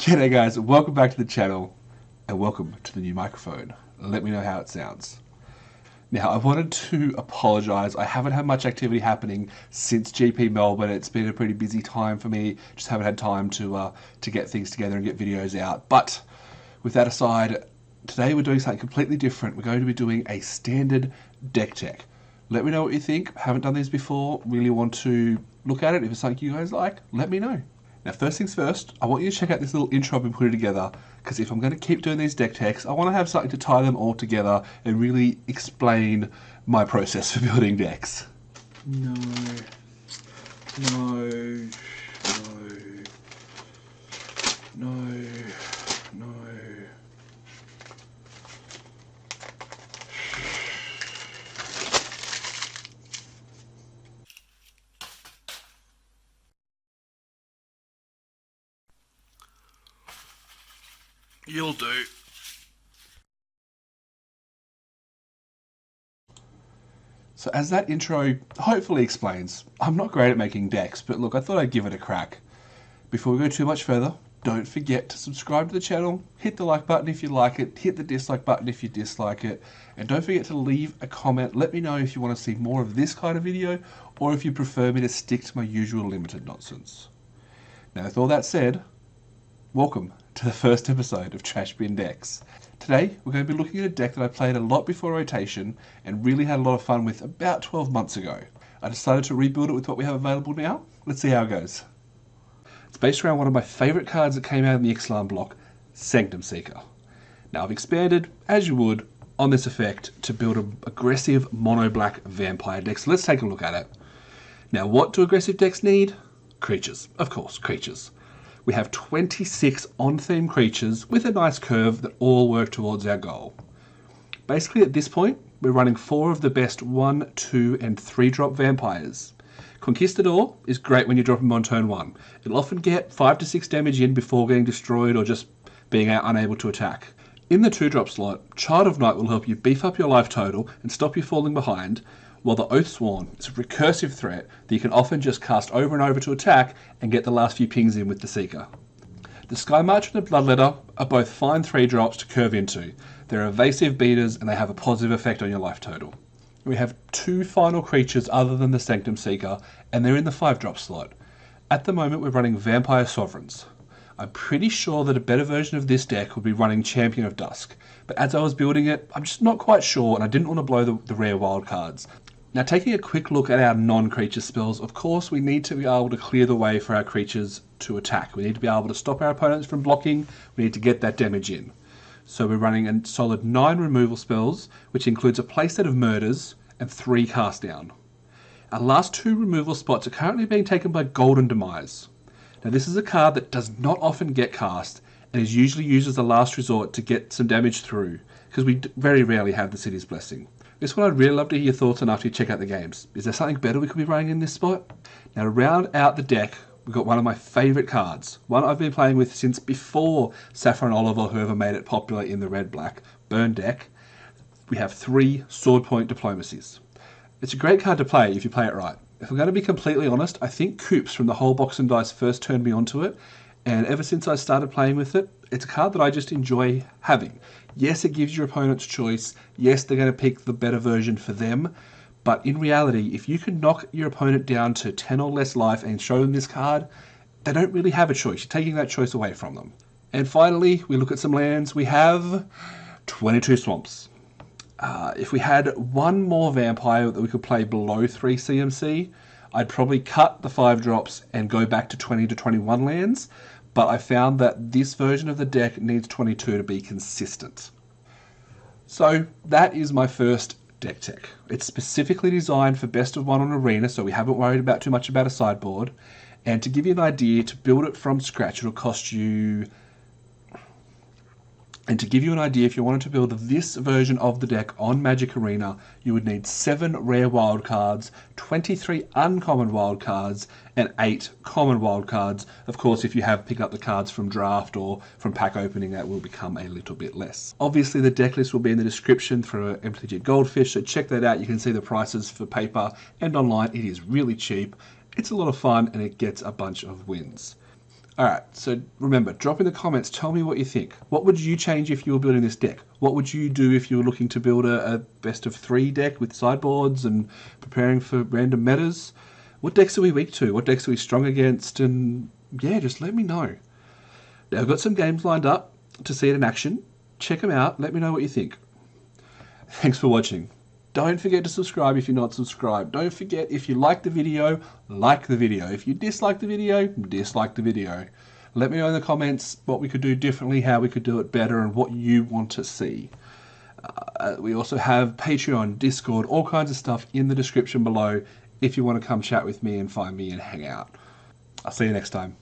G'day guys, welcome back to the channel and welcome to the new microphone. Let me know how it sounds. Now I wanted to apologise, I haven't had much activity happening since GP Melbourne. It's been a pretty busy time for me, just haven't had time to get things together and get videos out. But with that aside, today we're doing something completely different. We're going to be doing a standard deck check. Let me know what you think. Haven't done these before, really want to look at it. If it's something you guys like, let me know. Now, first things first, I want you to check out this little intro I've been putting together, because if I'm going to keep doing these deck techs, I want to have something to tie them all together and really explain my process for building decks. No. You'll do. So as that intro hopefully explains, I'm not great at making decks, but look, I thought I'd give it a crack. Before we go too much further, don't forget to subscribe to the channel, hit the like button if you like it, hit the dislike button if you dislike it, and don't forget to leave a comment. Let me know if you want to see more of this kind of video, or if you prefer me to stick to my usual limited nonsense. Now with all that said, welcome to the first episode of Trash Bin Decks. Today, we're going to be looking at a deck that I played a lot before rotation and really had a lot of fun with about 12 months ago. I decided to rebuild it with what we have available now. Let's see how it goes. It's based around one of my favourite cards that came out in the Ixalan block, Sanctum Seeker. Now I've expanded, as you would, on this effect to build an aggressive mono-black vampire deck. So let's take a look at it. Now what do aggressive decks need? Creatures. Of course, creatures. We have 26 on-theme creatures with a nice curve that all work towards our goal. Basically at this point, we're running 4 of the best 1, 2 and 3 drop vampires. Conquistador is great when you drop him on turn 1. It'll often get 5 to 6 damage in before getting destroyed or just being unable to attack. In the 2 drop slot, Child of Night will help you beef up your life total and stop you falling behind, while the Oathsworn is a recursive threat that you can often just cast over and over to attack and get the last few pings in with the Seeker. The Sky March and the Bloodletter are both fine 3 drops to curve into. They're evasive beaters and they have a positive effect on your life total. We have 2 final creatures other than the Sanctum Seeker, and they're in the 5 drop slot. At the moment we're running Vampire Sovereigns. I'm pretty sure that a better version of this deck would be running Champion of Dusk, but as I was building it, I'm just not quite sure and I didn't want to blow the rare wild cards. Now taking a quick look at our non-creature spells, of course we need to be able to clear the way for our creatures to attack. We need to be able to stop our opponents from blocking, we need to get that damage in. So we're running a solid 9 removal spells, which includes a playset of Murders and 3 cast down. Our last 2 removal spots are currently being taken by Golden Demise. Now this is a card that does not often get cast and is usually used as a last resort to get some damage through, because we very rarely have the City's Blessing. This one I'd really love to hear your thoughts on after you check out the games. Is there something better we could be running in this spot? Now to round out the deck, we've got one of my favourite cards. One I've been playing with since before Saffron Olive or whoever made it popular in the red-black burn deck. We have 3 Swordpoint Diplomacies. It's a great card to play if you play it right. If I'm going to be completely honest, I think Coops from the whole box and dice first turned me onto it, and ever since I started playing with it, it's a card that I just enjoy having. Yes, it gives your opponents choice. Yes, they're going to pick the better version for them. But in reality, if you can knock your opponent down to 10 or less life and show them this card, they don't really have a choice. You're taking that choice away from them. And finally, we look at some lands. We have 22 swamps. If we had one more vampire that we could play below 3 CMC, I'd probably cut the 5 drops and go back to 20 to 21 lands. But I found that this version of the deck needs 22 to be consistent. So that is my first deck tech. It's specifically designed for best of 1 on Arena, so we haven't worried about too much about a sideboard. And to give you an idea, to build it from scratch, it'll cost you... And to give you an idea, if you wanted to build this version of the deck on Magic Arena, you would need 7 rare wildcards, 23 uncommon wildcards, and 8 common wildcards. Of course, if you have picked up the cards from draft or from pack opening, that will become a little bit less. Obviously, the deck list will be in the description for MTG Goldfish, so check that out. You can see the prices for paper and online. It is really cheap. It's a lot of fun, and it gets a bunch of wins. Alright, so remember, drop in the comments, tell me what you think. What would you change if you were building this deck? What would you do if you were looking to build a best of 3 deck with sideboards and preparing for random metas? What decks are we weak to? What decks are we strong against? And yeah, just let me know. Now, I've got some games lined up to see it in action. Check them out, let me know what you think. Thanks for watching. Don't forget to subscribe if you're not subscribed. Don't forget, if you like the video, like the video. If you dislike the video, dislike the video. Let me know in the comments what we could do differently, how we could do it better, and what you want to see. We also have Patreon, Discord, all kinds of stuff in the description below if you want to come chat with me and find me and hang out. I'll see you next time.